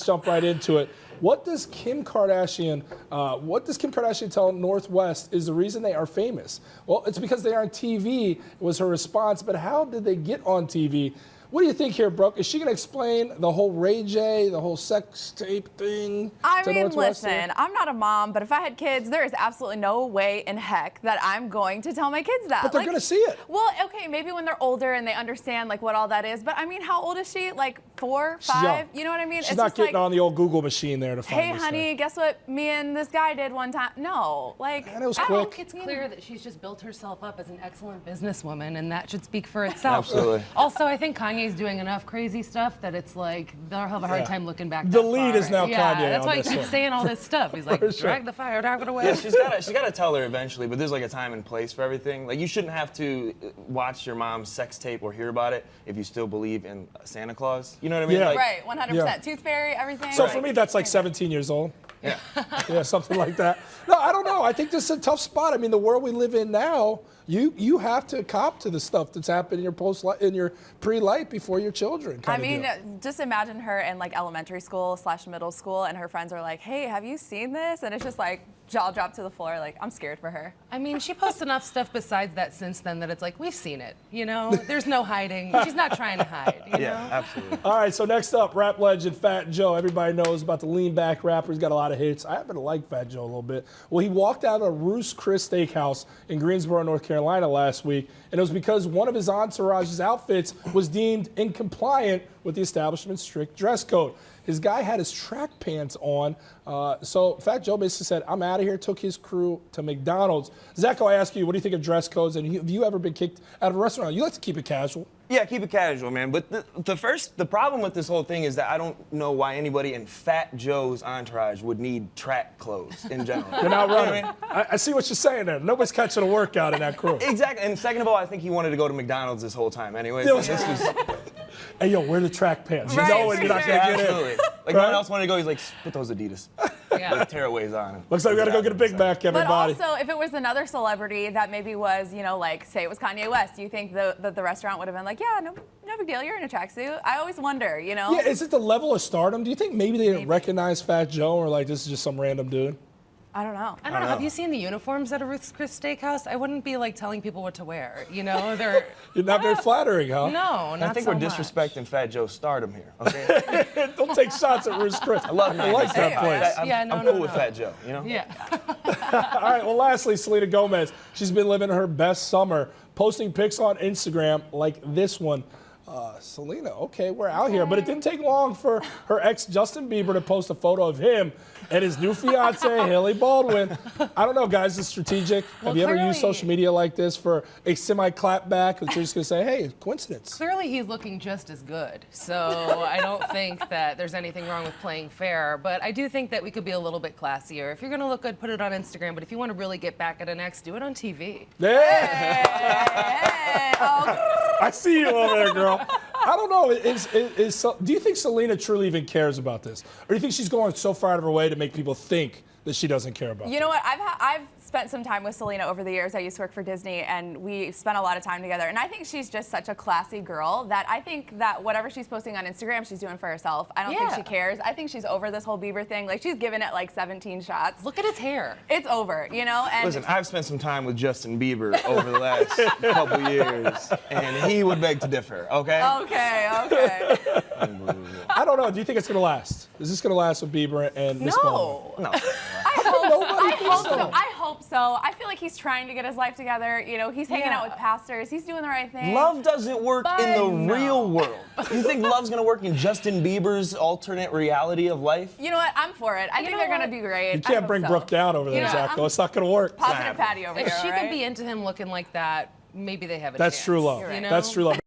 Let's jump right into it. What does Kim Kardashian tell Northwest is the reason they are famous? Well, it's because they are on TV, was her response, but how did they get on TV? What do you think here, Brooke? Is she going to explain the whole Ray J, the whole sex tape thing? I mean, listen, I'm not a mom, but if I had kids, there is absolutely no way in heck that I'm going to tell my kids that. But they're going to see it. Well, okay, maybe when they're older and they understand like what all that is. But I mean, how old is she? Like 4, 5? You know what I mean? She's not getting on the old Google machine there to find hey, honey, guess what me and this guy did one time? No, like. And it was I quick. think it's clear that she's just built herself up as an excellent businesswoman, and that should speak for itself. Absolutely. Also, I think Kanye's doing enough crazy stuff that it's like they'll have a hard time looking back. The that lead far. is now yeah, Kanye. That's on why he this keeps one. saying all this stuff. He's like, drag the fire, drag it away. Yeah, she's got to tell her eventually, but there's like a time and place for everything. Like you shouldn't have to watch your mom's sex tape or hear about it if you still believe in Santa Claus. You know what I mean? Yeah. Like, Right, 100%. Tooth fairy, everything. So for me, that's like 17 years old. Yeah. Yeah, something like that. No, I don't know. I think this is a tough spot. I mean, the world we live in now, you have to cop to the stuff that's happening in your pre-life before your children. I mean, just imagine her in like elementary school / middle school, and her friends are like, "Hey, have you seen this?" And it's just like jaw dropped to the floor. Like, I'm scared for her. I mean, she posts enough stuff besides that since then that it's like we've seen it. You know, there's no hiding. She's not trying to hide. You know? Absolutely. All right, so next up, rap legend Fat Joe. Everybody knows about the lean back rapper. He's got a lot of hits. I happen to like Fat Joe a little bit. Well, he walked out of a Roost Chris Steakhouse in Greensboro, North Carolina last week, and it was because one of his entourage's outfits was deemed incompliant with the establishment's strict dress code. His guy had his track pants on, so Fat Joe basically said, I'm out of here, took his crew to McDonald's. Zako, I ask you, what do you think of dress codes, and have you ever been kicked out of a restaurant? You like to keep it casual. Yeah, keep it casual, man. But the problem with this whole thing is that I don't know why anybody in Fat Joe's entourage would need track clothes in general. You're not running. I see what you're saying there. Nobody's catching a workout in that crew. Exactly. And second of all, I think he wanted to go to McDonald's this whole time anyway. Hey, yo, wear the track pants. You Right, know when you're not going to get Absolutely. in. Like no one else wanted to go. He's like, put those Adidas. Yeah. Like tearaways on him. Looks like we got to go get a Big Mac, everybody. But also, if it was another celebrity that maybe was, you know, like, say it was Kanye West, do you think the restaurant would have been like, yeah, no big deal, you're in a tracksuit? I always wonder, you know? Yeah, is it the level of stardom? Do you think maybe they didn't recognize Fat Joe or like this is just some random dude? I don't know. I don't know. Have you seen the uniforms at a Ruth's Chris Steakhouse? I wouldn't be like telling people what to wear. You know, they're. You're not very flattering, huh? No, not I think so we're much. disrespecting Fat Joe's stardom here. Okay. Don't take shots at Ruth's Chris. I love I like that place. I'm cool with Fat Joe. You know. Yeah. All right, well, lastly, Selena Gomez. She's been living her best summer, posting pics on Instagram like this one. Selena, okay, we're out here. But it didn't take long for her ex, Justin Bieber, to post a photo of him and his new fiance, Haley Baldwin. I don't know, guys, it's strategic. Have you ever used social media like this for a semi-clapback? That you're just going to say, hey, coincidence. Clearly, he's looking just as good. So I don't think that there's anything wrong with playing fair. But I do think that we could be a little bit classier. If you're going to look good, put it on Instagram. But if you want to really get back at an ex, do it on TV. Yeah. Hey, oh. I see you over there, girl. I don't know. Do you think Selena truly even cares about this? Or do you think she's going so far out of her way to make people think that she doesn't care about it? You know what? I've spent some time with Selena over the years. I used to work for Disney, and we spent a lot of time together. And I think she's just such a classy girl that I think that whatever she's posting on Instagram, she's doing for herself. I don't think she cares. I think she's over this whole Bieber thing. Like, she's given it like 17 shots. Look at his hair. It's over, you know? And Listen, I've spent some time with Justin Bieber over the last couple years, and he would beg to differ. Okay. Okay. I don't know. Do you think it's going to last? Is this going to last with Bieber and Miss Baldwin? No. No. I hope so. I feel like he's trying to get his life together. You know, he's hanging out with pastors. He's doing the right thing. Love doesn't work in the real world. You think love's gonna work in Justin Bieber's alternate reality of life? You know what? I'm for it. I think they're gonna do great. You can't bring Brooke down over there, Zako. It's not going to work. Positive Patty over If here. she right? could be into him looking like that, maybe they have a That's chance. true love. You know? That's true love.